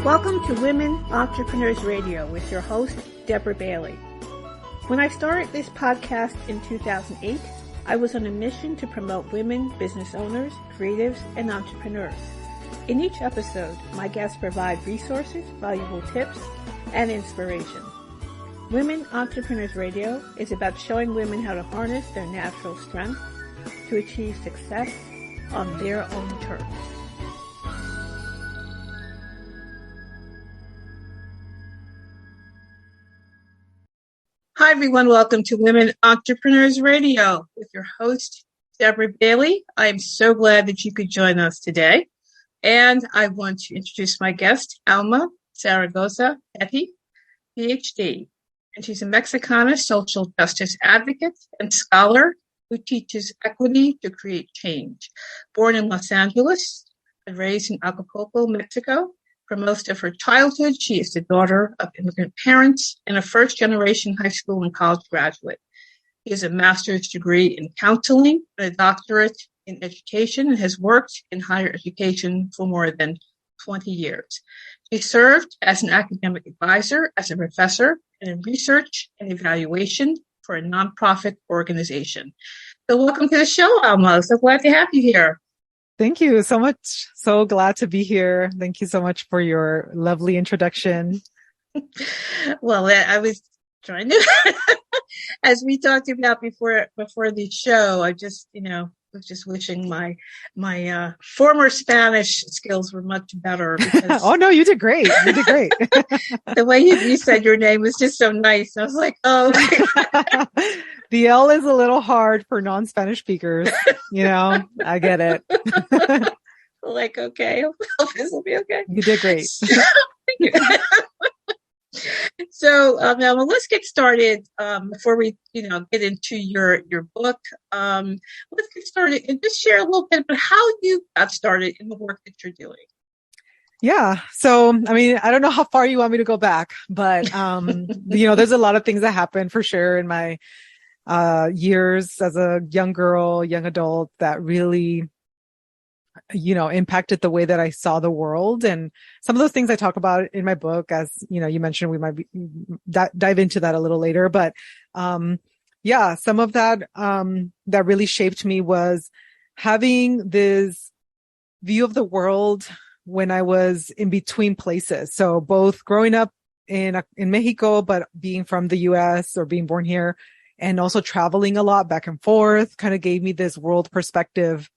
Welcome to Women Entrepreneurs Radio with your host, Deborah Bailey. When I started this podcast in 2008, I was on a mission to promote women business owners, creatives, and entrepreneurs. In each episode, my guests provide resources, valuable tips, and inspiration. Women Entrepreneurs Radio is about showing women how to harness their natural strength to achieve success on their own terms. Hi, everyone. Welcome to Women Entrepreneurs Radio with your host, Deborah Bailey. I'm so glad that you could join us today. And I want to introduce my guest, Alma Zaragoza-Petty, PhD. And she's a Mexicana social justice advocate and scholar who teaches equity to create change. Born in Los Angeles and raised in Acapulco, Mexico. For most of her childhood, she is the daughter of immigrant parents and a first-generation high school and college graduate. She has a master's degree in counseling and a doctorate in education and has worked in higher education for more than 20 years. She served as an academic advisor, as a professor, and in research and evaluation for a nonprofit organization. So welcome to the show, Alma. So glad to have you here. Thank you so much. So glad to be here. Thank you so much for your lovely introduction. Well, I was trying to, as we talked about before the show, I just, was just wishing my former Spanish skills were much better. Because oh, no, you did great. You did great. The way you said your name was just so nice. I was like, oh. The L is a little hard for non-Spanish speakers. I get it. Like, okay, this will be okay. You did great. Thank you. So now let's get started before we, get into your book. Let's get started and just share a little bit about how you got started in the work that you're doing. Yeah. So, I don't know how far you want me to go back, but, there's a lot of things that happened for sure in my years as a young girl, young adult that really, impacted the way that I saw the world. And some of those things I talk about in my book, as, you mentioned, we might dive into that a little later. But, some of that, that really shaped me was having this view of the world when I was in between places. So both growing up in Mexico, but being from the US or being born here, and also traveling a lot back and forth kind of gave me this world perspective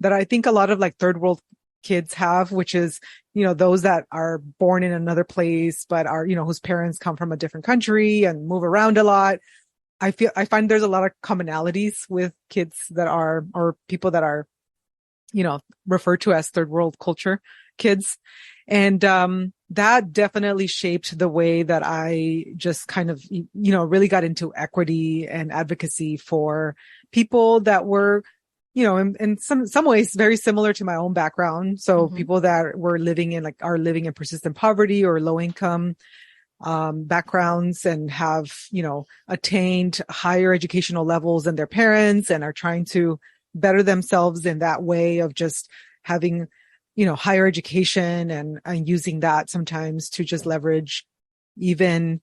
that I think a lot of like third world kids have, which is, those that are born in another place, but are, whose parents come from a different country and move around a lot. I find there's a lot of commonalities with kids that are, or people that are, referred to as third world culture kids. And, that definitely shaped the way that I just kind of, really got into equity and advocacy for people that were, in some ways very similar to my own background. So people that are living in persistent poverty or low income, backgrounds and have, attained higher educational levels than their parents and are trying to better themselves in that way of just having higher education and using that sometimes to just leverage even,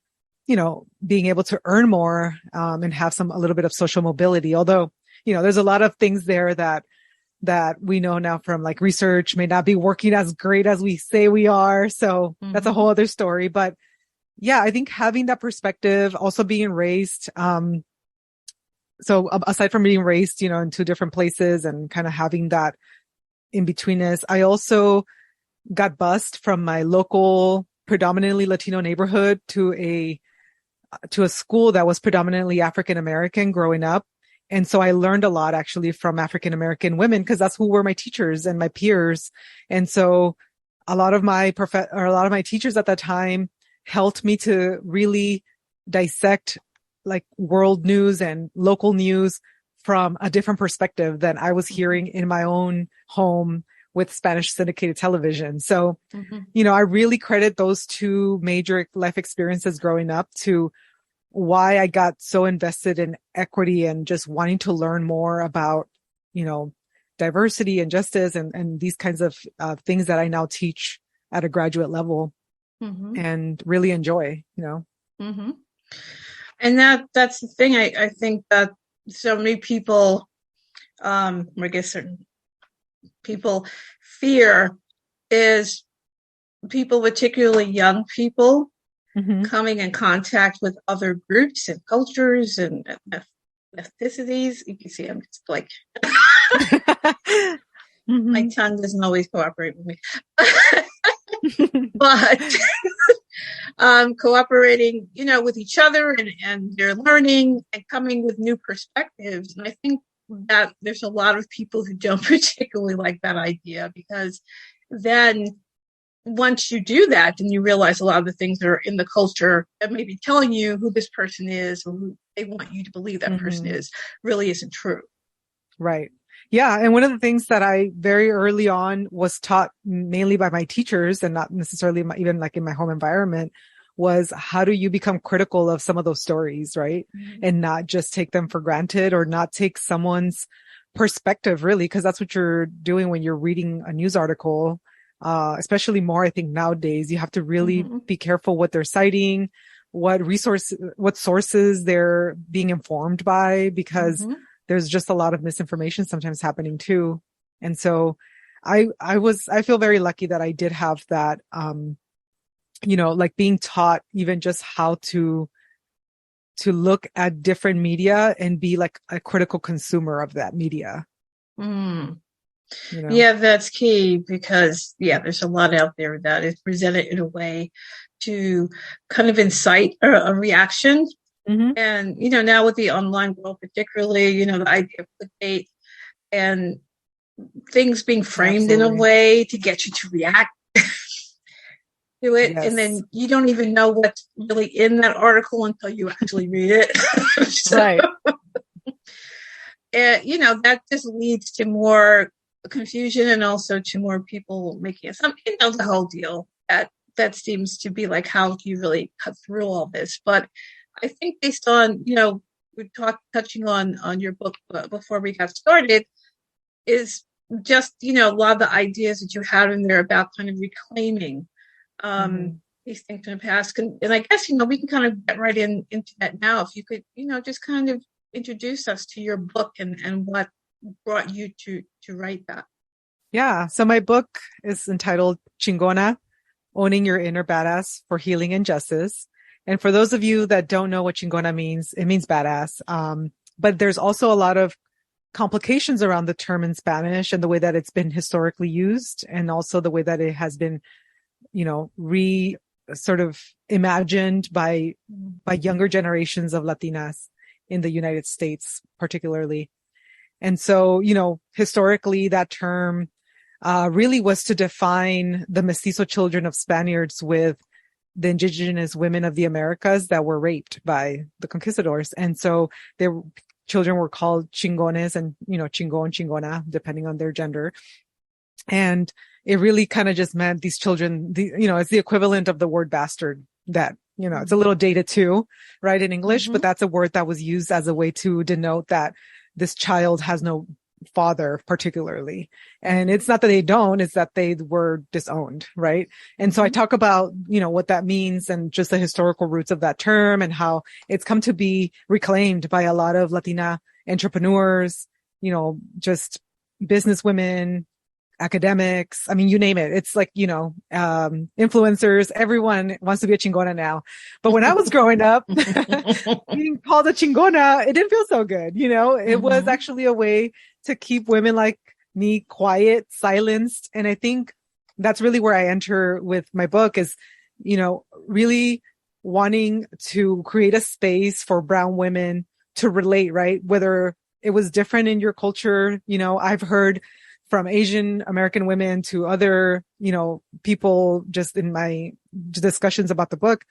being able to earn more, and have a little bit of social mobility. Although, there's a lot of things there that we know now from like research may not be working as great as we say we are. So that's a whole other story. But yeah, I think having that perspective, also being raised, so aside from being raised, in two different places and kind of having that in-betweenness, I also got bused from my local predominantly Latino neighborhood to a school that was predominantly African American growing up. And so I learned a lot actually from African American women because that's who were my teachers and my peers. And so a lot of my teachers at that time helped me to really dissect like world news and local news from a different perspective than I was hearing in my own home with Spanish syndicated television. So, I really credit those two major life experiences growing up to why I got so invested in equity and just wanting to learn more about, diversity and justice and these kinds of things that I now teach at a graduate level. Mm-hmm. and really enjoy, Mm-hmm. And that's the thing. I think that so many people, I guess certain people fear is people, particularly young people, Mm-hmm. coming in contact with other groups and cultures and ethnicities. You can see I'm just like, my Mm-hmm. tongue doesn't always cooperate with me. But cooperating, with each other and they're learning and coming with new perspectives. And I think that there's a lot of people who don't particularly like that idea, because then once you do that, then you realize a lot of the things that are in the culture that may be telling you who this person is or who they want you to believe that person Mm-hmm. is really isn't true. Right. Yeah. And one of the things that I very early on was taught mainly by my teachers and not necessarily even like in my home environment was how do you become critical of some of those stories, right? Mm-hmm. And not just take them for granted or not take someone's perspective really, because that's what you're doing when you're reading a news article. Especially more, I think nowadays you have to really Mm-hmm. be careful what they're citing, what sources they're being informed by, because Mm-hmm. there's just a lot of misinformation sometimes happening too. And so I feel very lucky that I did have that, like being taught even just how to look at different media and be like a critical consumer of that media. Mm. You know? Yeah, that's key because, there's a lot out there that is presented in a way to kind of incite a reaction. Mm-hmm. And, now with the online world, particularly, the idea of clickbait and things being framed in a Absolutely. way to get you to react to it. Yes. And then you don't even know what's really in that article until you actually read it. Right. And, that just leads to more confusion and also to more people making assumptions, the whole deal. That seems to be like, how do you really cut through all this? But I think based on, we're touching on your book before we got started, is just, a lot of the ideas that you had in there about kind of reclaiming these things in the past. And I guess, we can kind of get right into that now. If you could, just kind of introduce us to your book and what brought you to write that. Yeah. So my book is entitled Chingona, Owning Your Inner Badass for Healing and Justice. And for those of you that don't know what Chingona means, it means badass. But there's also a lot of complications around the term in Spanish and the way that it's been historically used, and also the way that it has been, sort of imagined by younger generations of Latinas in the United States, particularly. And so, historically that term really was to define the mestizo children of Spaniards with the indigenous women of the Americas that were raped by the conquistadors. And so their children were called chingones and, chingon, chingona, depending on their gender. And it really kind of just meant these children, it's the equivalent of the word bastard that, it's a little dated too, right, in English, but that's a word that was used as a way to denote that this child has no father particularly. And it's not that they don't, it's that they were disowned, right? And so I talk about, what that means and just the historical roots of that term and how it's come to be reclaimed by a lot of Latina entrepreneurs, just business women, academics. I mean, you name it. It's like, influencers, everyone wants to be a chingona now. But when I was growing up, being called a chingona, it didn't feel so good. It was actually a way to keep women like me quiet, silenced. And I think that's really where I enter with my book is, really wanting to create a space for brown women to relate, right? Whether it was different in your culture. I've heard from Asian American women to other, people just in my discussions about the book,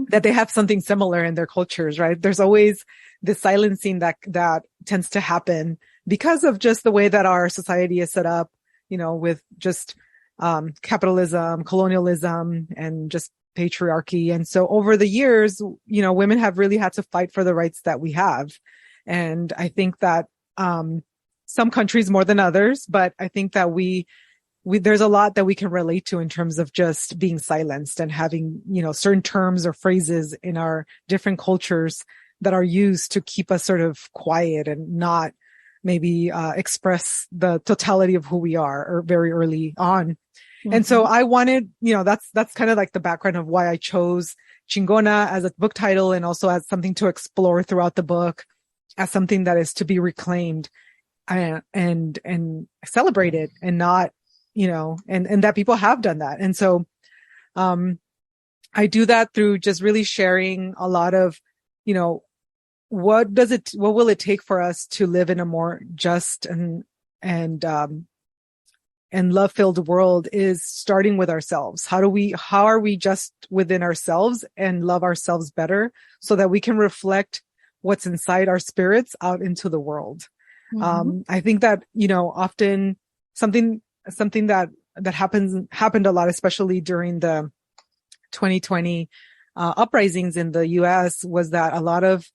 that they have something similar in their cultures, right? There's always this silencing that tends to happen because of just the way that our society is set up, with just, capitalism, colonialism, and just patriarchy. And so over the years, women have really had to fight for the rights that we have. And I think that, some countries more than others, but I think that we there's a lot that we can relate to in terms of just being silenced and having, certain terms or phrases in our different cultures that are used to keep us sort of quiet and not maybe express the totality of who we are or very early on. Mm-hmm. And so I wanted, that's kind of like the background of why I chose Chingona as a book title and also as something to explore throughout the book, as something that is to be reclaimed and celebrated and not, and that people have done that. And so, I do that through just really sharing a lot of, what will it take for us to live in a more just and love-filled world is starting with ourselves. How are we just within ourselves and love ourselves better so that we can reflect what's inside our spirits out into the world. Mm-hmm. I think that, often something that happened a lot, especially during the 2020 uprisings in the US, was that a lot of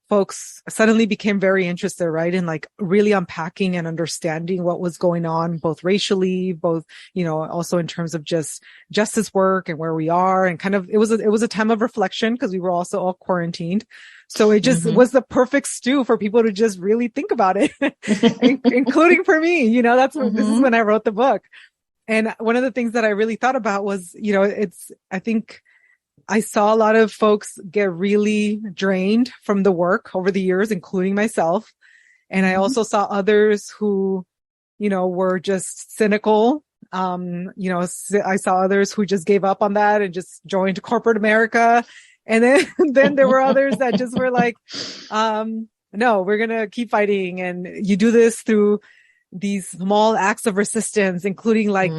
folks suddenly became very interested, right, in like really unpacking and understanding what was going on, both racially, also in terms of just justice work and where we are, and kind of it was a time of reflection because we were also all quarantined. So it just was the perfect stew for people to just really think about it, including for me. This is when I wrote the book. And one of the things that I really thought about was, I think I saw a lot of folks get really drained from the work over the years, including myself. And I also saw others who, were just cynical. I saw others who just gave up on that and just joined corporate America. And then there were others that just were like, no, we're going to keep fighting. And you do this through these small acts of resistance, including like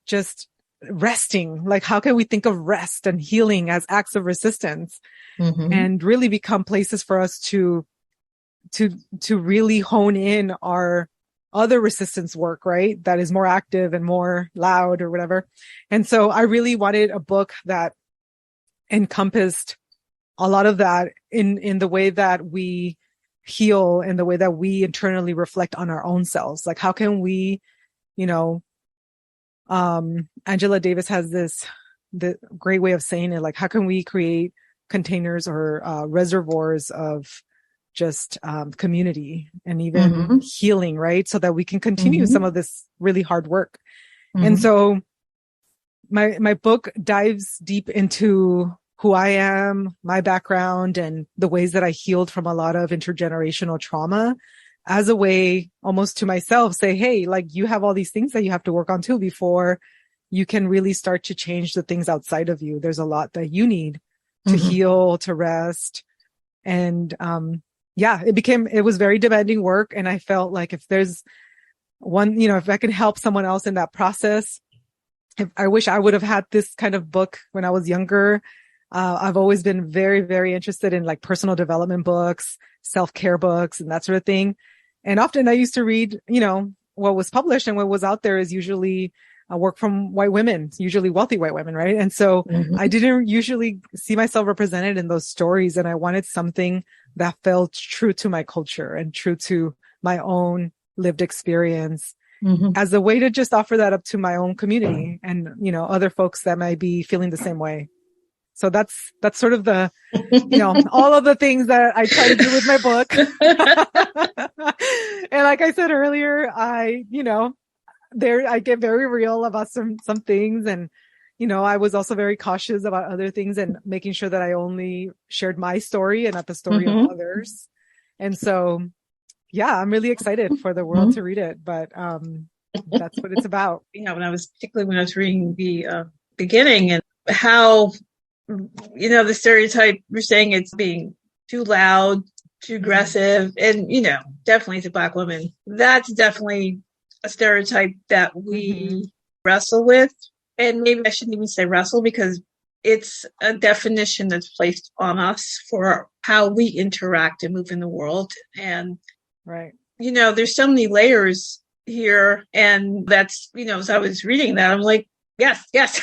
just resting. Like, how can we think of rest and healing as acts of resistance and really become places for us to really hone in our other resistance work, right? That is more active and more loud or whatever. And so I really wanted a book that encompassed a lot of that in the way that we heal and the way that we internally reflect on our own selves. Like, how can we, Angela Davis has the great way of saying it. Like, how can we create containers or reservoirs of just community and even healing, right? So that we can continue some of this really hard work. And so my book dives deep into who I am, my background, and the ways that I healed from a lot of intergenerational trauma as a way almost to myself, say, hey, like, you have all these things that you have to work on too before you can really start to change the things outside of you. There's a lot that you need to heal, to rest. And, it was very demanding work. And I felt like if there's one, if I can help someone else in that process, I wish I would have had this kind of book when I was younger. I've always been very, very interested in like personal development books, self-care books, and that sort of thing. And often I used to read, what was published and what was out there is usually work from white women, usually wealthy white women, right? And so I didn't usually see myself represented in those stories. And I wanted something that felt true to my culture and true to my own lived experience as a way to just offer that up to my own community and, other folks that might be feeling the same way. So that's sort of the, all of the things that I try to do with my book. And like I said earlier, I get very real about some things. And, I was also very cautious about other things and making sure that I only shared my story and not the story of others. And so, yeah, I'm really excited for the world to read it, but, that's what it's about. Particularly when I was reading the beginning and how, the stereotype you're saying it's being too loud, too aggressive, and, definitely to Black women. That's definitely a stereotype that we wrestle with. And maybe I shouldn't even say wrestle because it's a definition that's placed on us for how we interact and move in the world. And, right. There's so many layers here. And that's, as I was reading that, I'm like, yes. yes.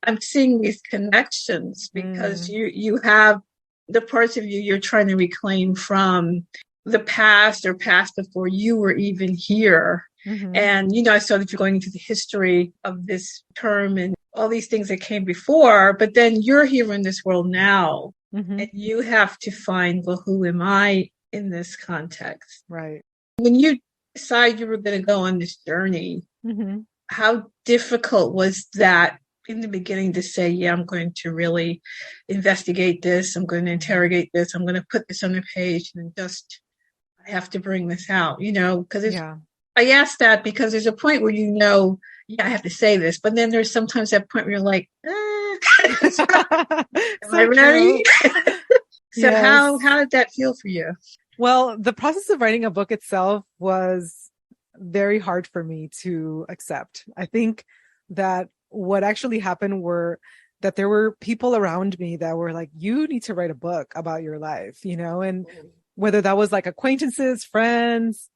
I'm seeing these connections because you have the parts of you you're trying to reclaim from the past or past before you were even here. Mm-hmm. And, I saw that you're going into the history of this term and all these things that came before, but then you're here in this world now Mm-hmm. and you have to find, well, who am I in this context? Right. When you decided you were going to go on this journey, Mm-hmm. how difficult was that in the beginning to say, yeah, I'm going to really investigate this. I'm going to interrogate this. I'm going to put this on the page and just, I have to bring this out, because Yeah. I ask that because there's a point where yeah, I have to say this, but then there's sometimes that point where you're like, am I So ready? true. So Yes. how did that feel for you? Well, the process of writing a book itself was very hard for me to accept. I think that what actually happened were that there were people around me that were like, you need to write a book about your life, and whether that was like acquaintances, friends,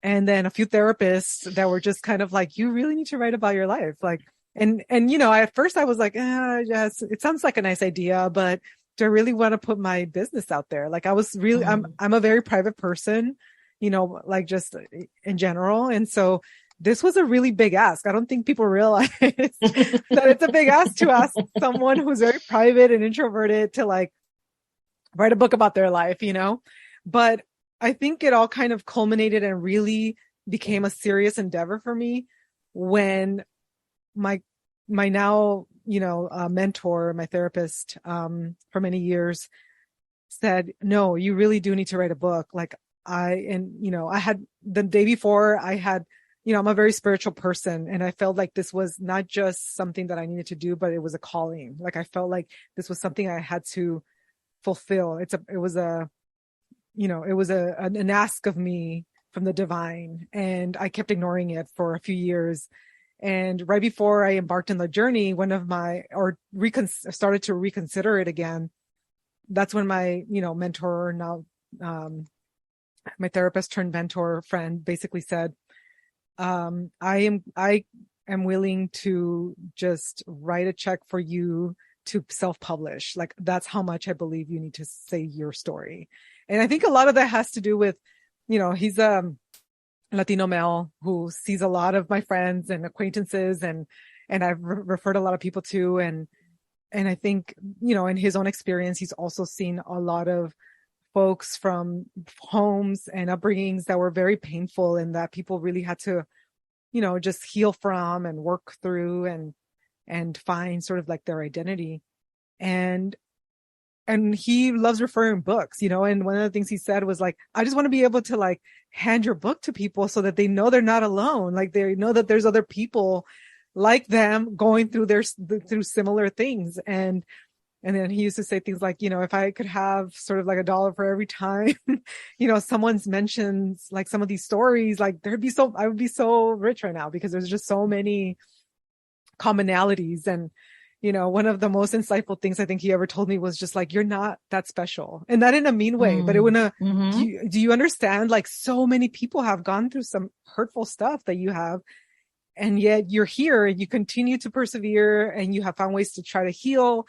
and then a few therapists that were just kind of like, you really need to write about your life. Like, and at first I was like, yes, it sounds like a nice idea, but do I really want to put my business out there? Like I was really, I'm a very private person, like just in general. And so this was a really big ask. I don't think people realize that it's a big ask to ask someone who's very private and introverted to like write a book about their life, but I think it all kind of culminated and really became a serious endeavor for me when my now, mentor, my therapist, for many years said, no, you really do need to write a book. Like I had the day before I'm a very spiritual person and I felt like this was not just something that I needed to do, but it was a calling. Like I felt like this was something I had to fulfill. It was an ask of me from the divine, and I kept ignoring it for a few years. And right before I embarked on the journey, started to reconsider it again. That's when my, mentor, now, my therapist turned mentor friend, basically said, I am willing to just write a check for you to self-publish. Like that's how much I believe you need to say your story. And I think a lot of that has to do with, he's a Latino male who sees a lot of my friends and acquaintances and I've referred a lot of people to. And I think, in his own experience, he's also seen a lot of folks from homes and upbringings that were very painful and that people really had to, just heal from and work through and find sort of like their identity. And he loves referring books, and one of the things he said was like, I just want to be able to like hand your book to people so that they know they're not alone. Like they know that there's other people like them going through through similar things. And then he used to say things like, if I could have sort of like $1 for every time, someone's mentions like some of these stories, like I would be so rich right now because there's just so many commonalities. And one of the most insightful things I think he ever told me was just like, you're not that special, and not in a mean way, but do you understand? Like so many people have gone through some hurtful stuff that you have, and yet you're here and you continue to persevere and you have found ways to try to heal.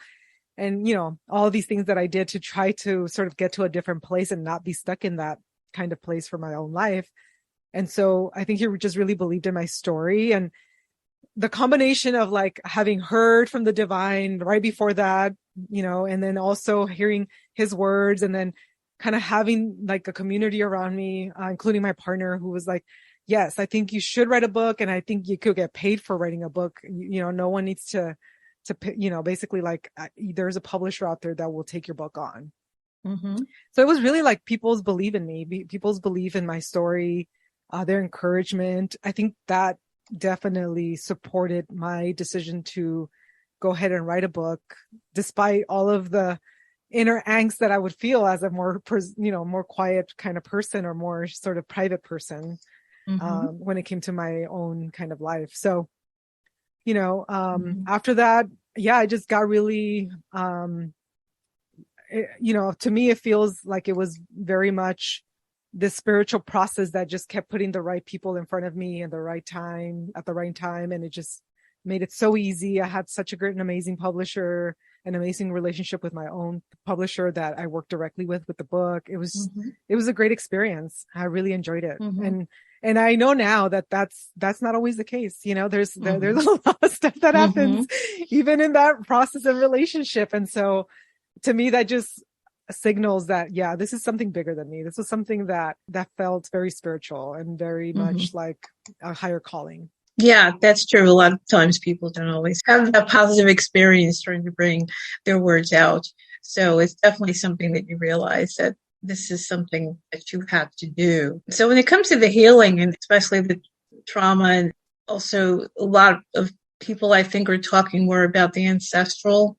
And, all of these things that I did to try to sort of get to a different place and not be stuck in that kind of place for my own life. And so I think he just really believed in my story, and the combination of like having heard from the divine right before that, and then also hearing his words, and then kind of having like a community around me, including my partner, who was like, yes, I think you should write a book. And I think you could get paid for writing a book. No one needs to, basically like there's a publisher out there that will take your book on. Mm-hmm. So it was really like people's belief in me, people's belief in my story, their encouragement. I think that definitely supported my decision to go ahead and write a book, despite all of the inner angst that I would feel as a more quiet kind of person or more sort of private person, when it came to my own kind of life. So, after that, I just got really, to me, it feels like it was very much this spiritual process that just kept putting the right people in front of me at the right time. And it just made it so easy. I had such a great and amazing publisher, an amazing relationship with my own publisher that I worked directly with the book. It was, it was a great experience. I really enjoyed it. And And I know now that that's not always the case. You know, there's Mm-hmm. a lot of stuff that Mm-hmm. happens even in that process of relationship. And so to me, that just signals that, yeah, this is something bigger than me. This was something that felt very spiritual and very Mm-hmm. much like a higher calling. Yeah, that's true. A lot of times people don't always have that positive experience trying to bring their words out. So it's definitely something that you realize that this is something that you have to do. So when it comes to the healing and especially the trauma, and also a lot of people I think are talking more about the ancestral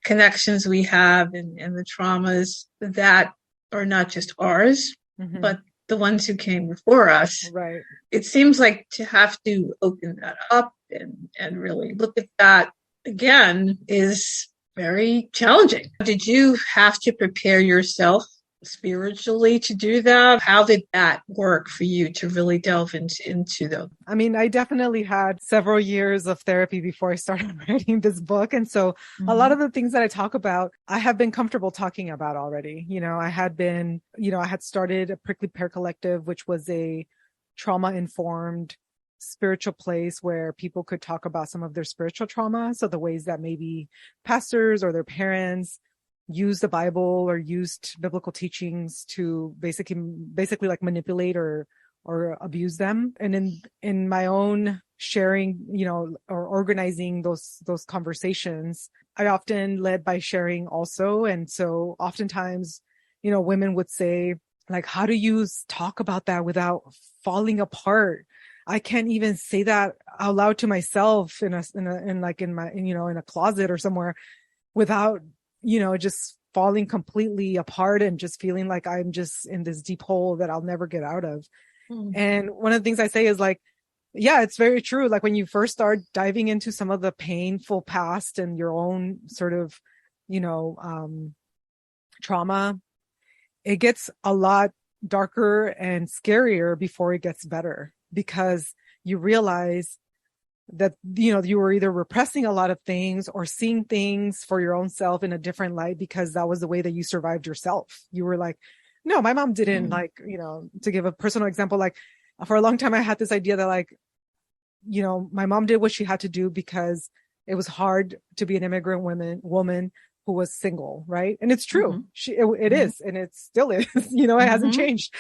connections we have and the traumas that are not just ours, Mm-hmm. but the ones who came before us. Right. It seems like to have to open that up and really look at that again is very challenging. Did you have to prepare yourself spiritually to do that? How did that work for you to really delve into them? I mean, I definitely had several years of therapy before I started writing this book. And so a lot Mm-hmm. of the things that I talk about, I have been comfortable talking about already. You know, I had started a Prickly Pear Collective, which was a trauma informed spiritual place where people could talk about some of their spiritual trauma. So the ways that maybe pastors or their parents used the Bible or used biblical teachings to basically like manipulate or abuse them. And in my own sharing, you know, or organizing those conversations, I often led by sharing also. And so oftentimes, you know, women would say, like, how do you talk about that without falling apart? I can't even say that out loud to myself in a closet or somewhere without, you know, just falling completely apart and just feeling like I'm just in this deep hole that I'll never get out of. Mm-hmm. And one of the things I say is like, yeah, it's very true. Like when you first start diving into some of the painful past and your own sort of, you know, trauma, it gets a lot darker and scarier before it gets better, because you realize that, you know, you were either repressing a lot of things or seeing things for your own self in a different light because that was the way that you survived yourself. You were like, no, my mom didn't, like, you know, to give a personal example, like for a long time, I had this idea that like, you know, my mom did what she had to do because it was hard to be an immigrant woman who was single. Right. And it's true. Mm-hmm. It is. And it still is, you know, it hasn't changed,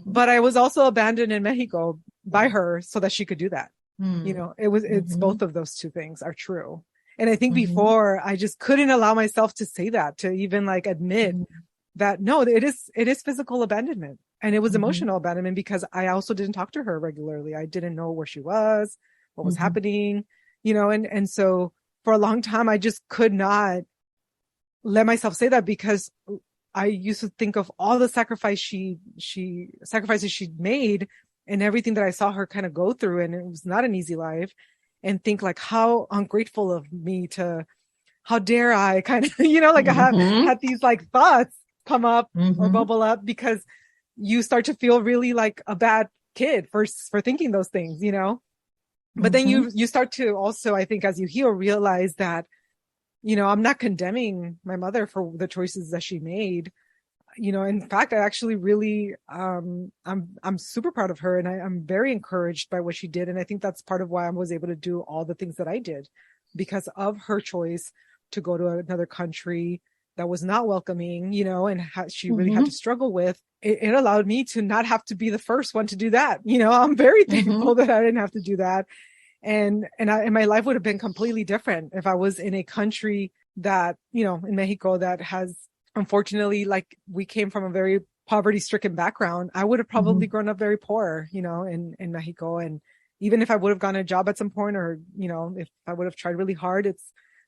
but I was also abandoned in Mexico by her so that she could do that. You know, it's both of those two things are true. And I think before I just couldn't allow myself to say that, to even like admit that, no, it is physical abandonment, and it was emotional abandonment because I also didn't talk to her regularly. I didn't know where she was, what was happening, you know, and so for a long time, I just could not let myself say that because I used to think of all the sacrifices she'd made and everything that I saw her kind of go through. And it was not an easy life, and think like how ungrateful of me how dare I kind of, you know, like I had these like thoughts come up or bubble up because you start to feel really like a bad kid for thinking those things, you know, but then you start to also, I think as you heal, realize that, you know, I'm not condemning my mother for the choices that she made. You know, in fact, I actually really, I'm super proud of her, and I'm very encouraged by what she did. And I think that's part of why I was able to do all the things that I did, because of her choice to go to another country that was not welcoming, you know, and she really had to struggle with. It allowed me to not have to be the first one to do that. You know, I'm very thankful that I didn't have to do that. And my life would have been completely different if I was in a country that, you know, in Mexico that has, unfortunately, like we came from a very poverty stricken background. I would have probably grown up very poor, you know, in Mexico. And even if I would have gotten a job at some point, or, you know, if I would have tried really hard,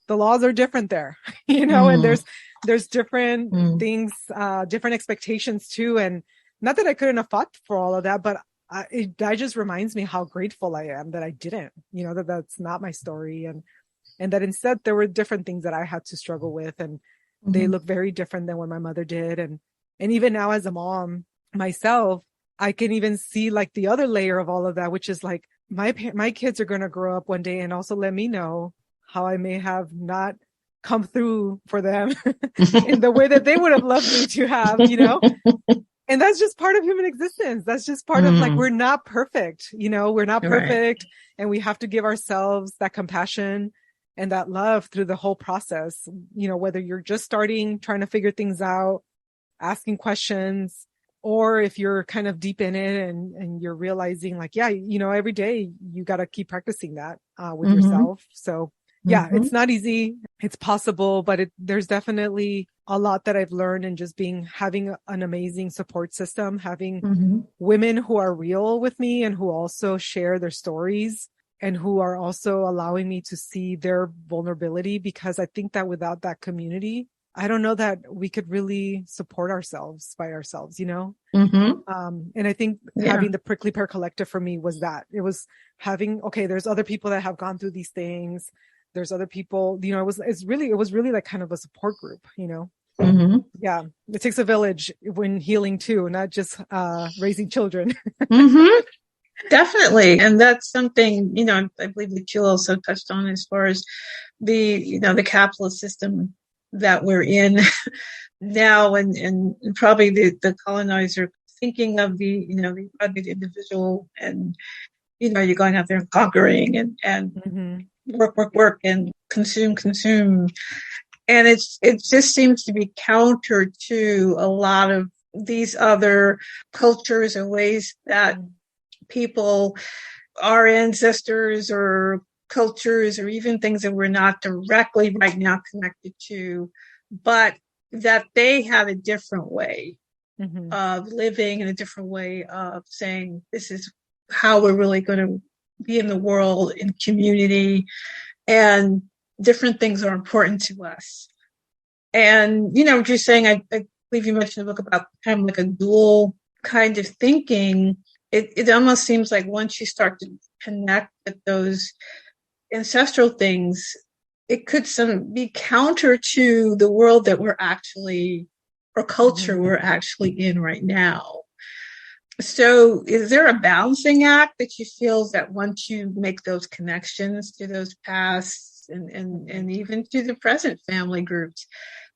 the laws are different there, you know, and there's different things, different expectations too. And not that I couldn't have fought for all of that, but that just reminds me how grateful I am that I didn't, you know, that's not my story. And that instead there were different things that I had to struggle with, and they look very different than what my mother did. And even now as a mom myself, I can even see like the other layer of all of that, which is like my kids are going to grow up one day and also let me know how I may have not come through for them in the way that they would have loved me to have, you know? And that's just part of human existence. That's just part of like, we're not perfect, we're not perfect. And we have to give ourselves that compassion and that love through the whole process, whether you're just starting, trying to figure things out, asking questions, or if you're kind of deep in it and you're realizing like, yeah, every day you got to keep practicing that with yourself. So yeah, it's not easy. It's possible, but there's definitely a lot that I've learned in just having an amazing support system, having women who are real with me and who also share their stories and who are also allowing me to see their vulnerability, because I think that without that community, I don't know that we could really support ourselves by ourselves, And I think having the Prickly Pear Collective for me was that. It was having, okay, there's other people that have gone through these things. There's other people, it was really like kind of a support group, Yeah. It takes a village when healing too, not just raising children. Definitely. And that's something, I believe that you also touched on as far as the capitalist system that we're in now, and probably the colonizer thinking of the individual, and, you're going out there and conquering and work and consume. And it just seems to be counter to a lot of these other cultures and ways that people, our ancestors or cultures, or even things that we're not directly right now connected to, but that they have a different way of living and a different way of saying, this is how we're really going to be in the world, in community, and different things are important to us. And, what you're saying, I believe you mentioned a book about kind of like a dual kind of thinking. It almost seems like once you start to connect with those ancestral things, it could be counter to the world that we're actually, or culture we're actually in right now. So is there a balancing act that you feel that once you make those connections to those past and even to the present family groups,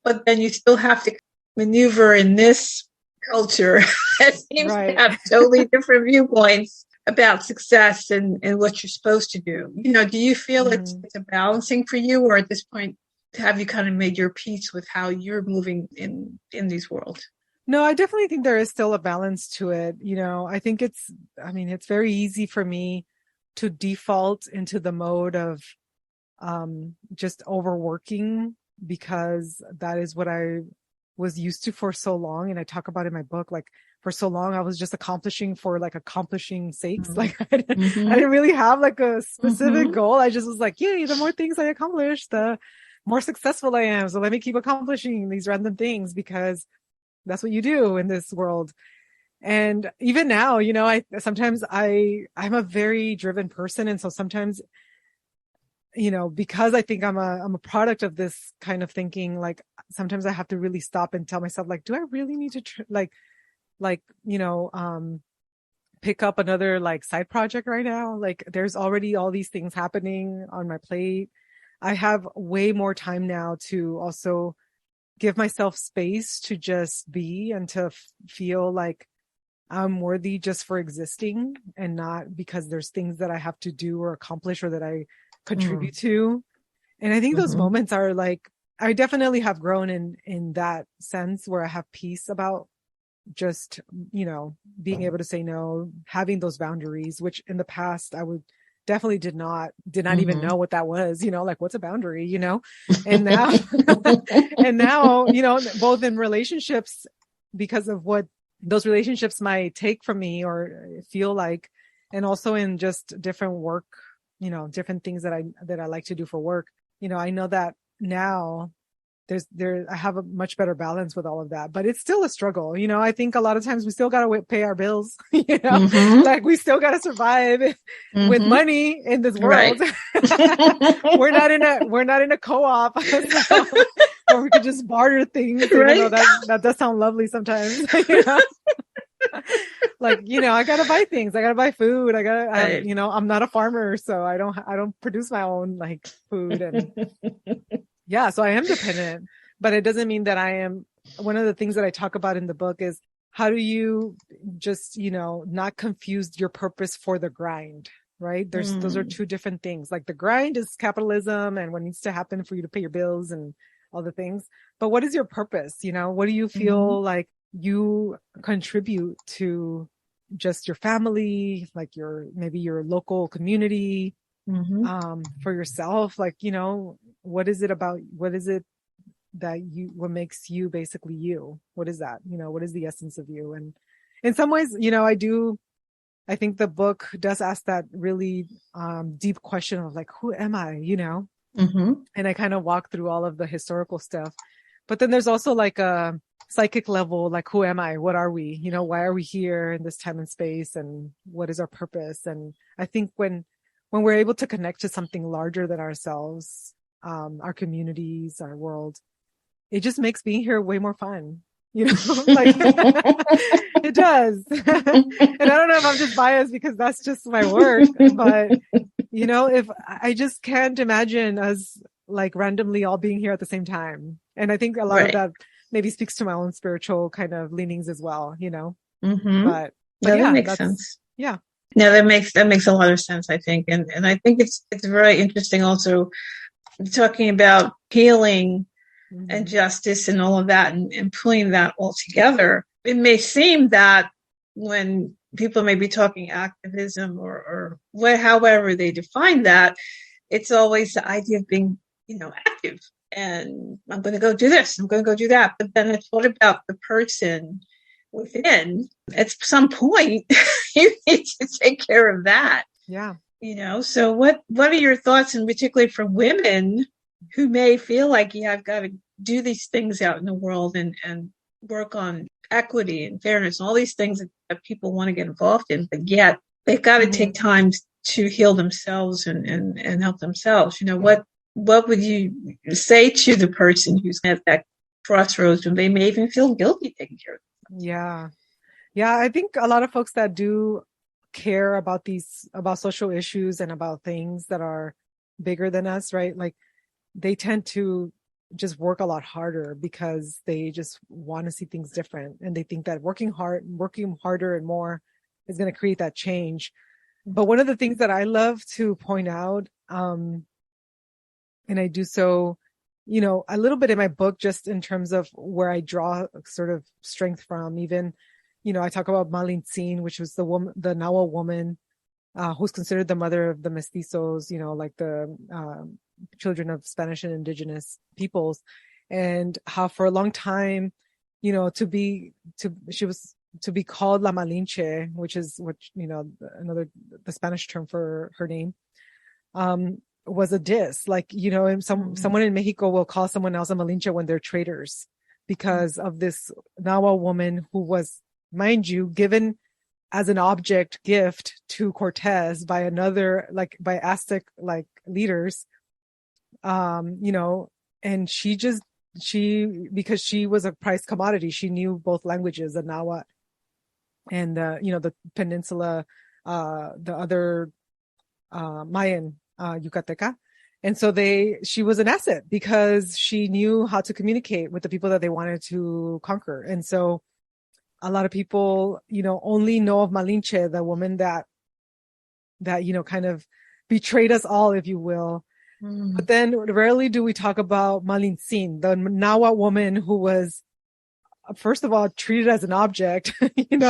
but then you still have to maneuver in this culture that seems to have totally different viewpoints about success and what you're supposed to do? Do you feel it's a balancing for you, or at this point, have you kind of made your peace with how you're moving in these worlds? No, I definitely think there is still a balance to it. I think it's very easy for me to default into the mode of just overworking, because that is what I was used to for so long. And I talk about in my book, like for so long, I was just accomplishing for like accomplishing sakes. Like I didn't really have like a specific goal. I just was like, yay, the more things I accomplish, the more successful I am. So let me keep accomplishing these random things, because that's what you do in this world. And even now, sometimes I'm a very driven person. And so sometimes, because I think I'm a product of this kind of thinking, like sometimes I have to really stop and tell myself, like, do I really need to pick up another like side project right now? Like there's already all these things happening on my plate. I have way more time now to also give myself space to just be and to feel like I'm worthy just for existing, and not because there's things that I have to do or accomplish or that I contribute to. And I think those moments are like, I definitely have grown in that sense where I have peace about just, being able to say no, having those boundaries, which in the past I would definitely did not even know what that was, like what's a boundary, and now, both in relationships, because of what those relationships might take from me or feel like, and also in just different work, different things that I like to do for work. I know that now I have a much better balance with all of that, but it's still a struggle. I think a lot of times we still got to pay our bills, like we still got to survive with money in this world. Right. we're not in a co-op so, where we could just barter things. Right. That does sound lovely sometimes. Like, I gotta buy things. I gotta buy food. I'm not a farmer, so I don't produce my own like food. And yeah, so I am dependent, but it doesn't mean that I am. One of the things that I talk about in the book is how do you just, not confuse your purpose for the grind, right? Those are two different things. Like the grind is capitalism and what needs to happen for you to pay your bills and all the things. But what is your purpose? What do you feel like you contribute to just your family, like maybe your local community, for yourself? Like, what is it what makes you basically you? What is that? What is the essence of you? And in some ways, I think the book does ask that really deep question of like, who am I? And I kind of walk through all of the historical stuff. But then there's also like a psychic level, like, who am I? What are we? Why are we here in this time and space? And what is our purpose? And I think when we're able to connect to something larger than ourselves, our communities, our world, it just makes being here way more fun. Like it does. And I don't know if I'm just biased because that's just my work, but if I just can't imagine us like randomly all being here at the same time. And I think a lot of that maybe speaks to my own spiritual kind of leanings as well, but that makes sense. Yeah. No, that makes a lot of sense, I think. And I think it's very interesting also talking about healing and justice and all of that and pulling that all together. It may seem that when people may be talking activism or however they define that, it's always the idea of being, active. And I'm going to go do this. I'm going to go do that. But then it's what about the person within? At some point, you need to take care of that. Yeah. So what are your thoughts, and particularly for women who may feel like, I've got to do these things out in the world and work on equity and fairness and all these things that people want to get involved in, but yet they've got to take time to heal themselves and help themselves. What would you say to the person who's at that crossroads when they may even feel guilty taking care of them? Yeah. Yeah. I think a lot of folks that do care about social issues and about things that are bigger than us, right? Like they tend to just work a lot harder because they just want to see things different. And they think that working harder and more is going to create that change. But one of the things that I love to point out, and I do so, a little bit in my book, just in terms of where I draw sort of strength from. Even, I talk about Malintzin, which was the Nahua woman, who's considered the mother of the mestizos, like the children of Spanish and indigenous peoples, and how for a long time, she was to be called La Malinche, which is what, the Spanish term for her name, was a diss. Like, someone in Mexico will call someone else a Malinche when they're traitors because of this Nahua woman who was, mind you, given as an object gift to Cortez by by Aztec leaders, and because she was a prized commodity, she knew both languages, the Nahuatl and the peninsula, the other Mayan, Yucateca. And so she was an asset because she knew how to communicate with the people that they wanted to conquer. And so a lot of people, only know of Malinche, the woman that kind of betrayed us all, if you will. But then rarely do we talk about Malintzin, the Nahua woman who was, first of all, treated as an object, and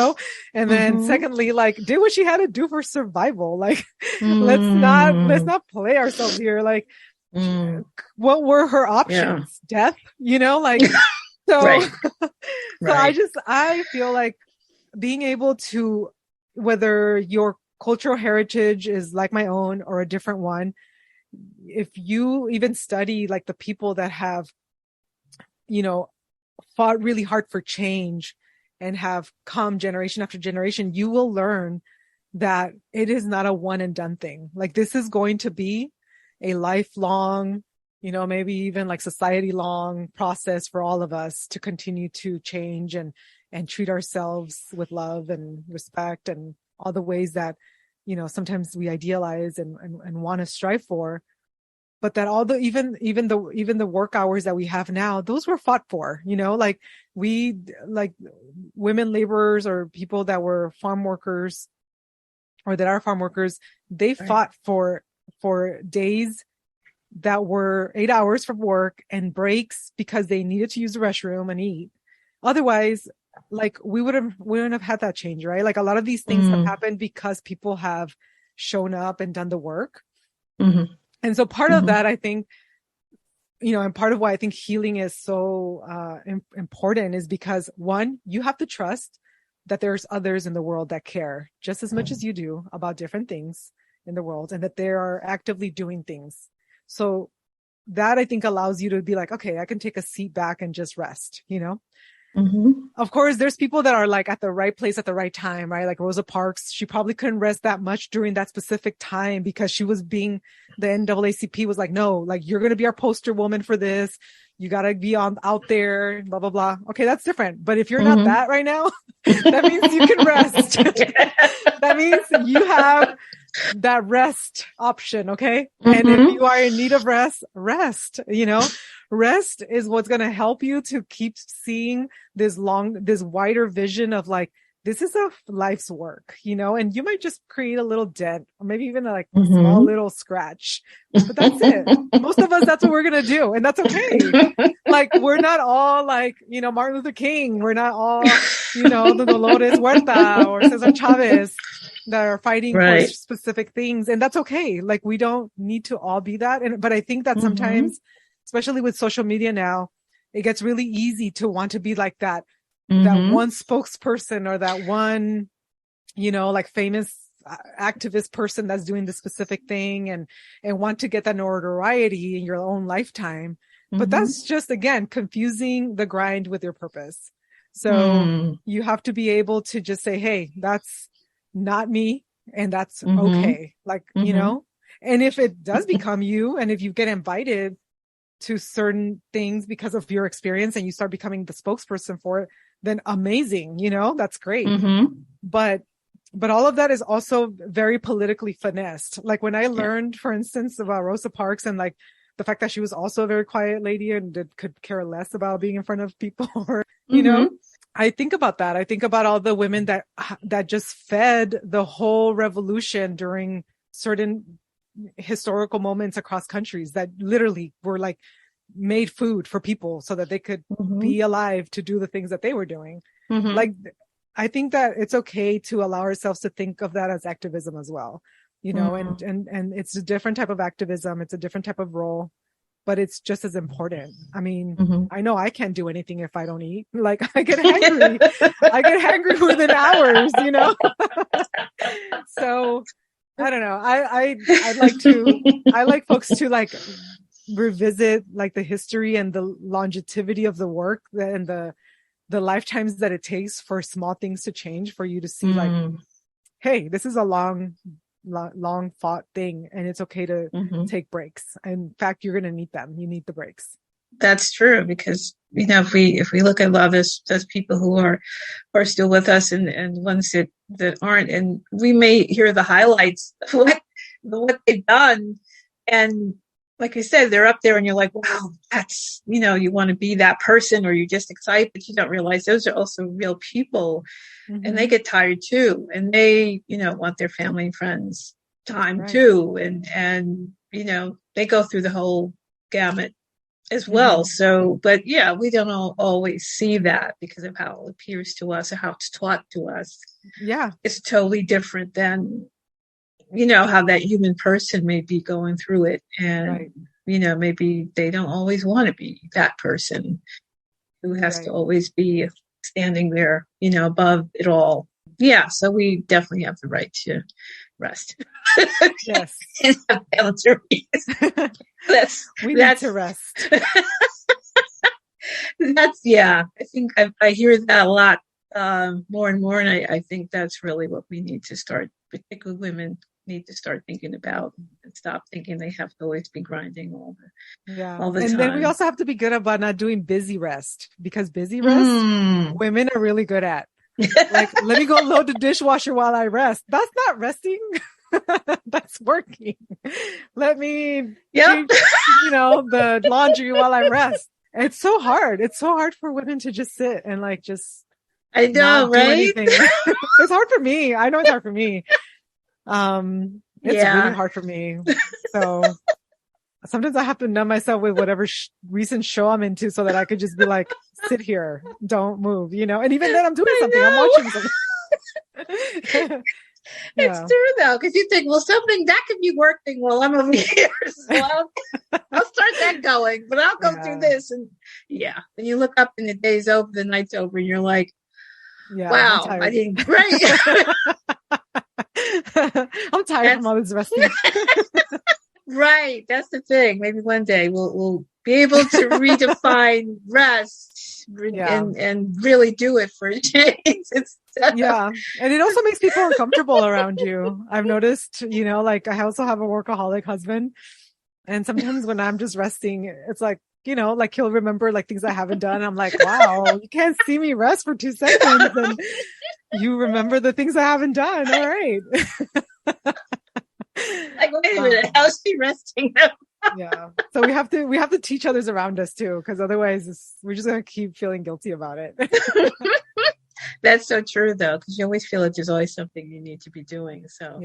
then secondly, did what she had to do for survival. Like, let's not play ourselves here. Like, what were her options? Yeah. Death, so, right. So I feel like being able to, whether your cultural heritage is like my own or a different one, if you even study the people that have, fought really hard for change and have come generation after generation, you will learn that it is not a one and done thing. Like, this is going to be a lifelong, maybe even society long process for all of us to continue to change and treat ourselves with love and respect and all the ways that, sometimes we idealize and want to strive for. but that all the, even the work hours that we have now, those were fought for, like like women laborers or people that were farm workers or that are farm workers, they fought for days that were 8 hours from work and breaks because they needed to use the restroom and eat. Otherwise, like we wouldn't have had that change, right? Like a lot of these things have happened because people have shown up and done the work. Mm-hmm. And so part of that, I think, and part of why I think healing is so important is because, one, you have to trust that there's others in the world that care just as much as you do about different things in the world, and that they are actively doing things. So that, I think, allows you to be like, okay, I can take a seat back and just rest, Of course, there's people that are like at the right place at the right time, right? Like Rosa Parks, she probably couldn't rest that much during that specific time because she was the NAACP was like, no, like you're going to be our poster woman for this. You got to be out there, blah, blah, blah. Okay, that's different. But if you're not that right now, that means you can rest. That means you have that rest option. Okay. And if you are in need of rest, rest is what's going to help you to keep seeing this wider vision of like, this is a life's work, and you might just create a little dent or maybe even a small little scratch, but that's it. Most of us, that's what we're going to do. And that's okay. Like, we're not all like, Martin Luther King. We're not all, the Dolores Huerta or Cesar Chavez that are fighting for specific things. And that's okay. Like, we don't need to all be that. But I think that sometimes, especially with social media now, it gets really easy to want to be like that one spokesperson or that one, like famous activist person that's doing the specific thing and want to get that notoriety in your own lifetime. But that's just, again, confusing the grind with your purpose. So you have to be able to just say, hey, that's not me. And that's okay. Like, and if it does become you, and if you get invited to certain things because of your experience and you start becoming the spokesperson for it, then amazing, that's great. But all of that is also very politically finessed. Like when I learned, for instance, about Rosa Parks and like the fact that she was also a very quiet lady and could care less about being in front of people, or, I think about that. I think about all the women that just fed the whole revolution during certain historical moments across countries that literally were like made food for people so that they could be alive to do the things that they were doing. Like, I think that it's okay to allow ourselves to think of that as activism as well, and it's a different type of activism. It's a different type of role, but it's just as important. I mean, I know I can't do anything if I don't eat. Like, I get hangry. I get hangry within hours, So I don't know. I like folks to like revisit like the history and the longevity of the work and the lifetimes that it takes for small things to change, for you to see like, hey, this is a long fought thing, and it's okay to take breaks. In fact, you're going to need them. You need the breaks. That's true, because if we look at a lot of those people who are still with us and ones that aren't, and we may hear the highlights of what they've done, and like I said, they're up there and you're like, wow, that's, you want to be that person, or you're just excited, but you don't realize those are also real people, and they get tired too, and they want their family and friends time too, and they go through the whole gamut as well. So, but yeah, we don't always see that because of how it appears to us or how it's taught to us. Yeah. It's totally different than, how that human person may be going through it. And, maybe they don't always want to be that person who has to always be standing there, above it all. Yeah. So we definitely have the right to rest. Yes. And have boundaries. We need to rest. I think I hear that a lot more and more, and I think that's really what we need to start, particularly women need to start thinking about, and stop thinking they have to always be grinding all the time. And then we also have to be good about not doing busy rest, because busy rest women are really good at. Like, let me go load the dishwasher while I rest. That's not resting. that's working. Let me Yep. change, the laundry while I rest. It's so hard. It's so hard for women to just sit and like just I know, not do right? anything. It's hard for me. I know it's hard for me. It's really hard for me. So sometimes I have to numb myself with whatever recent show I'm into so that I could just be like, sit here, don't move, and even then I'm doing something. I'm watching something. It's true though, because you think, well, something that could be working while I'm over here. So I'll start that going, but I'll go through this. And when you look up and the day's over, the night's over, and you're like, wow, I didn't, right. I'm tired from all this resting. Right. That's the thing. Maybe one day we'll be able to redefine rest and really do it for a change. Yeah. And it also makes people uncomfortable around you. I've noticed, like I also have a workaholic husband. And sometimes when I'm just resting, it's like, like he'll remember like things I haven't done. I'm like, wow, you can't see me rest for 2 seconds. And you remember the things I haven't done. All right. Like, wait a minute, how's she resting now? Yeah. So we have to teach others around us too, because otherwise we're just going to keep feeling guilty about it. That's so true though, because you always feel like there's always something you need to be doing. So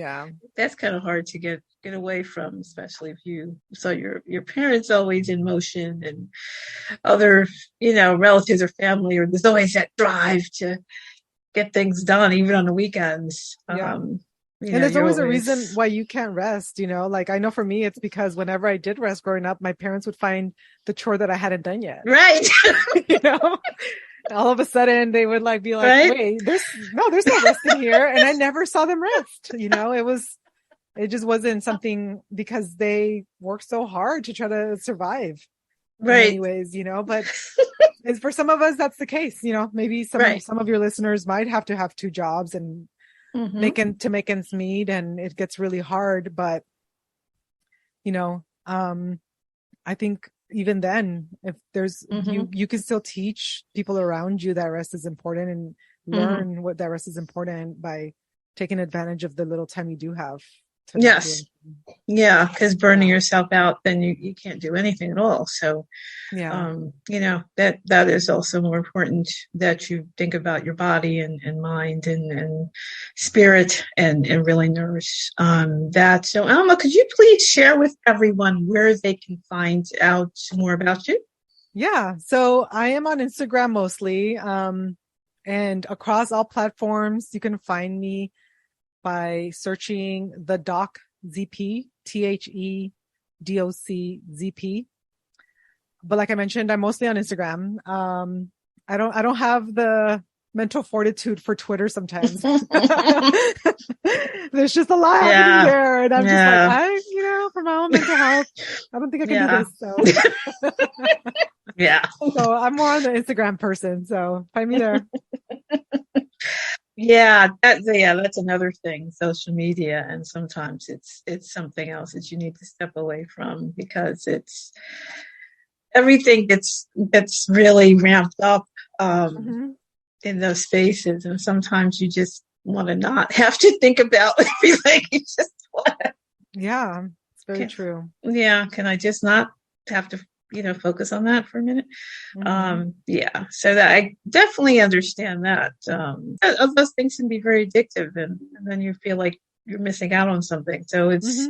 that's kind of hard to get away from, especially if you saw your parents always in motion and other, relatives or family, or there's always that drive to get things done, even on the weekends. And there's always a reason why you can't rest, like I know for me, it's because whenever I did rest growing up, my parents would find the chore that I hadn't done yet. Right. All of a sudden they would like be like, right? Wait, there's no rest in here. And I never saw them rest. It just wasn't something, because they worked so hard to try to survive. Right. In many ways, but for some of us, that's the case. Maybe some of your listeners might have to have 2 jobs and make ends meet, and it gets really hard. But, I think even then, if there's, you can still teach people around you that rest is important, and learn what that rest is important by taking advantage of the little time you do have. Yes. Yeah. Because burning yourself out, then you can't do anything at all. So, that is also more important, that you think about your body and mind and spirit and really nourish that. So, Alma, could you please share with everyone where they can find out more about you? Yeah. So I am on Instagram mostly, and across all platforms, you can find me by searching the Doc ZP, THEDOCZP. But like I mentioned, I'm mostly on Instagram. I don't have the mental fortitude for Twitter sometimes. There's just a lot happening there. And I'm just like, for my own mental health, I don't think I can do this. So So I'm more on the Instagram person. So find me there. That's another thing, social media, and sometimes it's something else that you need to step away from, because it's everything gets really ramped up in those spaces, and sometimes you just want to not have to think about everything. You just want to. Yeah, it's very true. Yeah, can I just not have to focus on that for a minute? So that I definitely understand that. Those things can be very addictive, and then you feel like you're missing out on something. So it's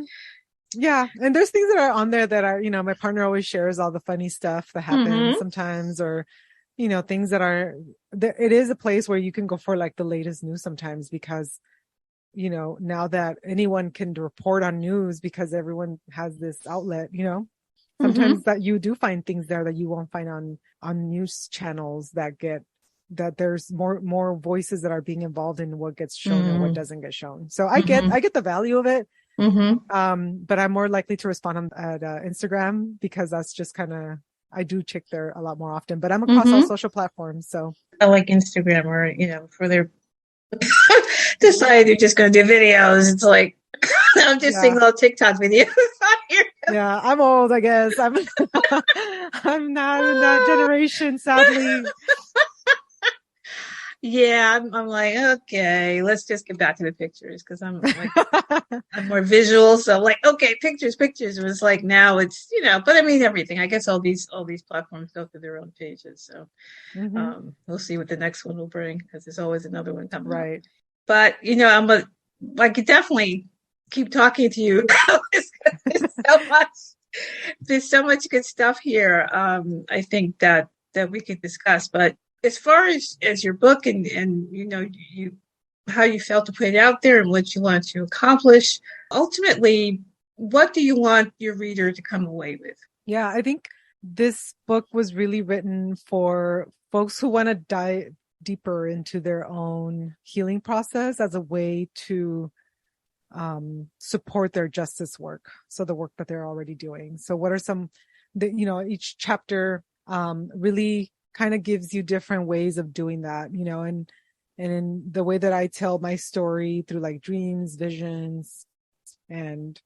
and there's things that are on there that are, my partner always shares all the funny stuff that happens sometimes, or things that are there. It is a place where you can go for like the latest news sometimes, because now that anyone can report on news because everyone has this outlet, sometimes that you do find things there that you won't find on news channels, that there's more voices that are being involved in what gets shown and what doesn't get shown. So I get the value of it. But I'm more likely to respond at Instagram, because that's just kind of, I do check there a lot more often, but I'm across all social platforms. So I like Instagram, or, for their decide they're just going to do videos. It's like, I'm just seeing little TikTok videos on here. Yeah, I'm old, I guess. I'm I'm not in that generation, sadly. Yeah, I'm like, okay, let's just get back to the pictures because I'm like, I'm more visual. So like, okay, pictures. It was like now it's, but I mean everything. I guess all these platforms go through their own pages. So Hmm. we'll see what the next one will bring because there's always another one coming up. Right. But I could definitely keep talking to you. There's so much. There's so much good stuff here. I think that we could discuss. But as far as your book and you how you felt to put it out there and what you want to accomplish, ultimately, what do you want your reader to come away with? Yeah, I think this book was really written for folks who want to dive deeper into their own healing process as a way to support their justice work. So the work that they're already doing. So what are some that, each chapter really kind of gives you different ways of doing that, and in the way that I tell my story through like dreams, visions, and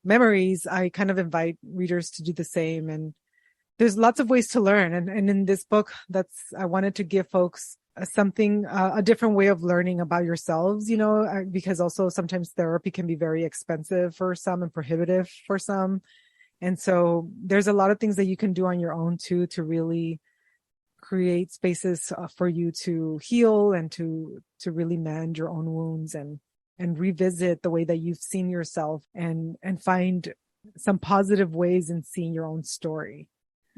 memories, I kind of invite readers to do the same. And there's lots of ways to learn. And in this book, I wanted to give folks something, a different way of learning about yourselves, because also sometimes therapy can be very expensive for some and prohibitive for some. And so there's a lot of things that you can do on your own too, to really create spaces for you to heal and to really mend your own wounds and revisit the way that you've seen yourself and find some positive ways in seeing your own story.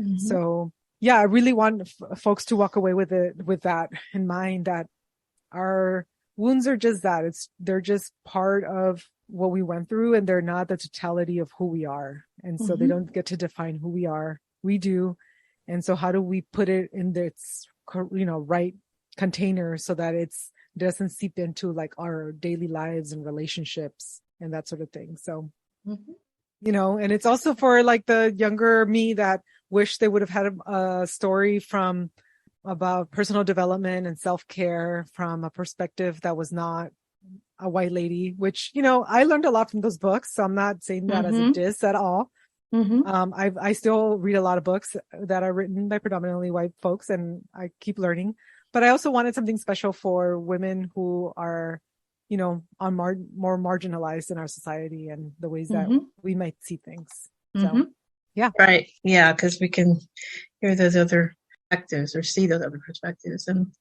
Mm-hmm. So yeah, I really want folks to walk away with that in mind, that our wounds are just that. They're just part of what we went through, and they're not the totality of who we are. And so they don't get to define who we are. We do. And so how do we put it in its, right container so that it doesn't seep into like our daily lives and relationships and that sort of thing. So, and it's also for like the younger me that wish they would have had a story about personal development and self-care from a perspective that was not a white lady, which, I learned a lot from those books. So I'm not saying that as a diss at all. I still read a lot of books that are written by predominantly white folks, and I keep learning. But I also wanted something special for women who are, on more marginalized in our society and the ways that we might see things. So, yeah. Right. Yeah, because we can hear those other perspectives or see those other perspectives and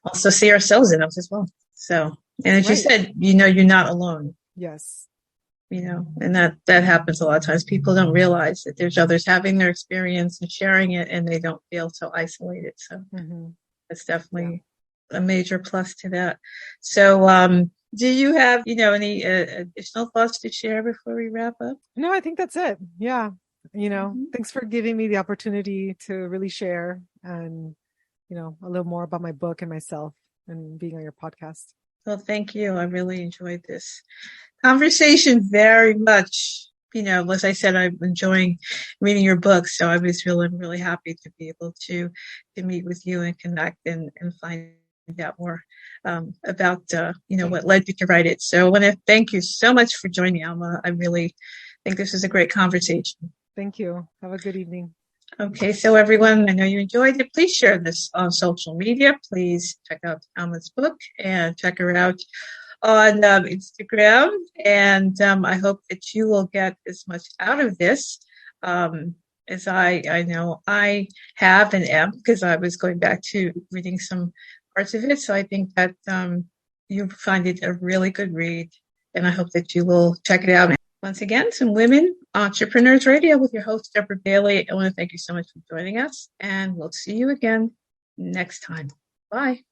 also see ourselves in them as well. So, and as you said, you're not alone. Yes. And that happens a lot of times. People don't realize that there's others having their experience and sharing it, and they don't feel so isolated. So that's definitely a major plus to that. So, do you have, any additional thoughts to share before we wrap up? No, I think that's it. Yeah. Thanks for giving me the opportunity to really share and, a little more about my book and myself and being on your podcast. Well, thank you. I really enjoyed this conversation very much. As I said, I'm enjoying reading your book. So I was really happy to be able to meet with you and connect and find out more about, what led you to write it. So I want to thank you so much for joining me, Alma. I really think this is a great conversation. Thank you. Have a good evening. Okay, so everyone, I know you enjoyed it. Please share this on social media. Please check out Alma's book and check her out on Instagram. And I hope that you will get as much out of this as I know I have and am, because I was going back to reading some parts of it. So I think that you find it a really good read, and I hope that you will check it out. Once again, some Women Entrepreneurs Radio with your host, Deborah Bailey. I want to thank you so much for joining us, and we'll see you again next time. Bye.